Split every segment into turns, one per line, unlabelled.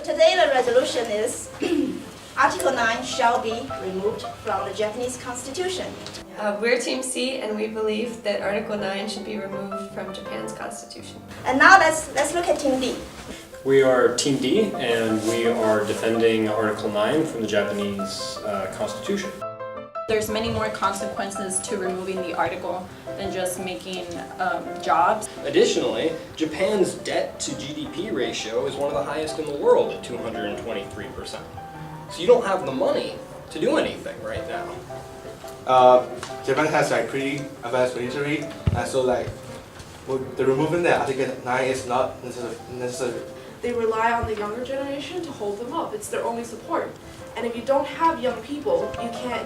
today the resolution is Article 9 shall be removed from the Japanese Constitution.
We're Team C, and we believe that Article 9 should be removed from Japan's constitution.
And now let's look at Team D.
We are Team D, and we are defending Article 9 from the Japanese Constitution.
There's many more consequences to removing the article than just making jobs.
Additionally, Japan's debt to GDP ratio is one of the highest in the world at 223%. So you don't have the money to do anything right now.
Japan has like pretty advanced military, and so like the removing the Article 9 is not necessary.
They rely on the younger generation to hold them up. It's their only support. And if you don't have young people, you can't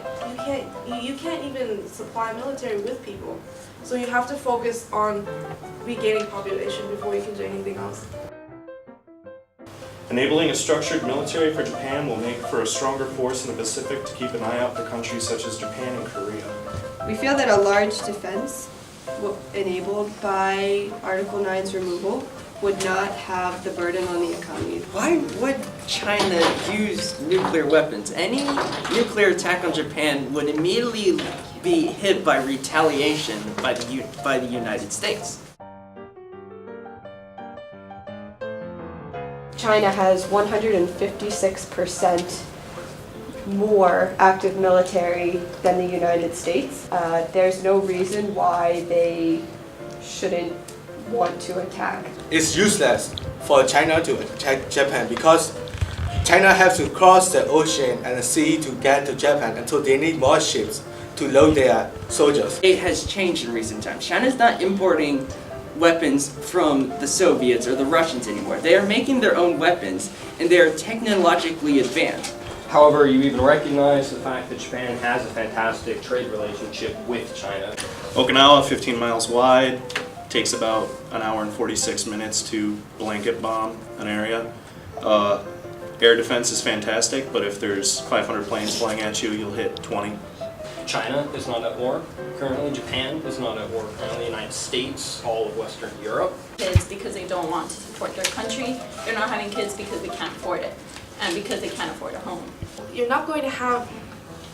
even supply military with people. So you have to focus on regaining population before you can do anything else.
Enabling a structured military for Japan will make for a stronger force in the Pacific to keep an eye out for countries such as Japan and Korea.
We feel that a large defense enabled by Article 9's removal would not have the burden on the economy.
Why would China use nuclear weapons? Any nuclear attack on Japan would immediately be hit by retaliation by the United States.
China has 156% more active military than the United States. There's no reason why they shouldn't want to attack.
It's useless for China to attack Japan because China has to cross the ocean and the sea to get to Japan, and so they need more ships to load their soldiers.
It has changed in recent times. China's not importing weapons from the Soviets or the Russians anymore. They are making their own weapons, and they are technologically advanced.
However, you even recognize the fact that Japan has a fantastic trade relationship with China.
Okinawa, 15 miles wide, takes about an hour and 46 minutes to blanket bomb an area. Air defense is fantastic, but if there's 500 planes flying at you, you'll hit 20.
China is not at war currently. Japan is not at war currently. The United States, all of Western Europe.
Kids because they don't want to support their country. They're not having kids because they can't afford it, and because they can't afford a home.
You're not going to have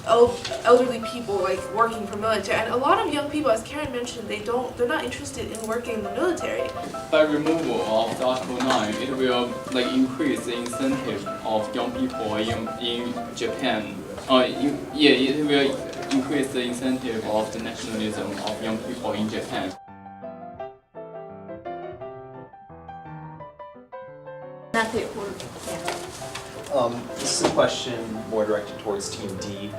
elderly people like working for military, and a lot of young people, as Karen mentioned, they're not interested in working in the military.
By removal of the Article 9, it will increase the incentive of young people in Japan. It will increase the incentive of the nationalism of young people in Japan.
Matthew.
This is a question more directed towards Team D.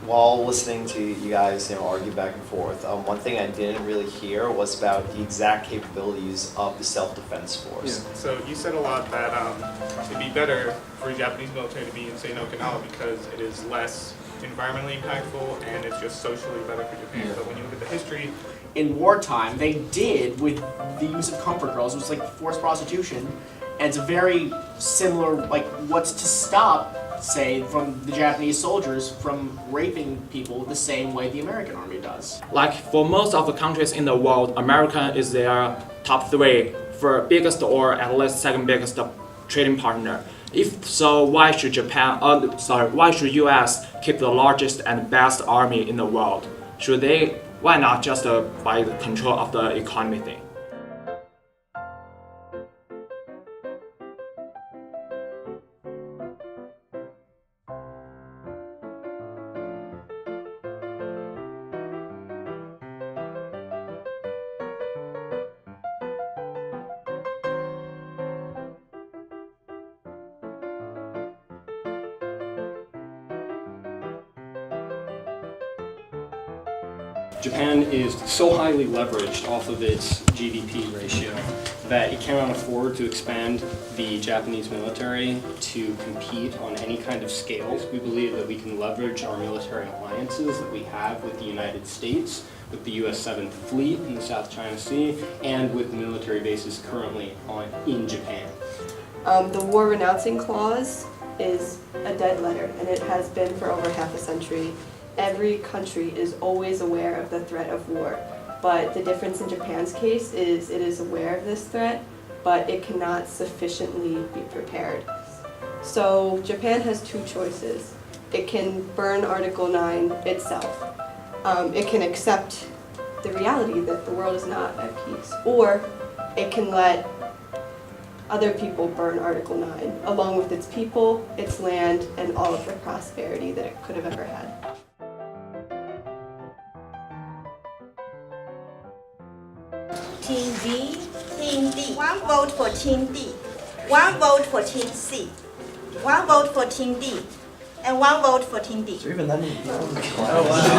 While listening to you guys, argue back and forth, one thing I didn't really hear was about the exact capabilities of the self-defense force.
Yeah. So you said a lot that it'd be better for the Japanese military to be in, say, Okinawa because it is less environmentally impactful and it's just socially better for Japan. But when you look at the history,
in wartime, they did with the use of comfort girls. It was like forced prostitution, and it's a very similar, what's to stop, say, from the Japanese soldiers from raping people the same way the American army does.
Like for most of the countries in the world, America is their top 3 for biggest or at least second biggest trading partner. If so, why should why should US keep the largest and best army in the world? Why not just by the control of the economy thing?
Japan is so highly leveraged off of its GDP ratio that it cannot afford to expand the Japanese military to compete on any kind of scale. We believe that we can leverage our military alliances that we have with the United States, with the US 7th Fleet in the South China Sea, and with military bases currently in Japan.
The war renouncing clause is a dead letter, and it has been for over half a century. Every country is always aware of the threat of war, but the difference in Japan's case is it is aware of this threat, but it cannot sufficiently be prepared. So Japan has two choices. It can burn Article 9 itself. It can accept the reality that the world is not at peace, or it can let other people burn Article 9, along with its people, its land, and all of the prosperity that it could have ever had.
Team B, Team D. 1 vote for Team D, 1 vote for Team C, 1 vote for Team D, and 1 vote for Team D.
Is there even that many people in the class?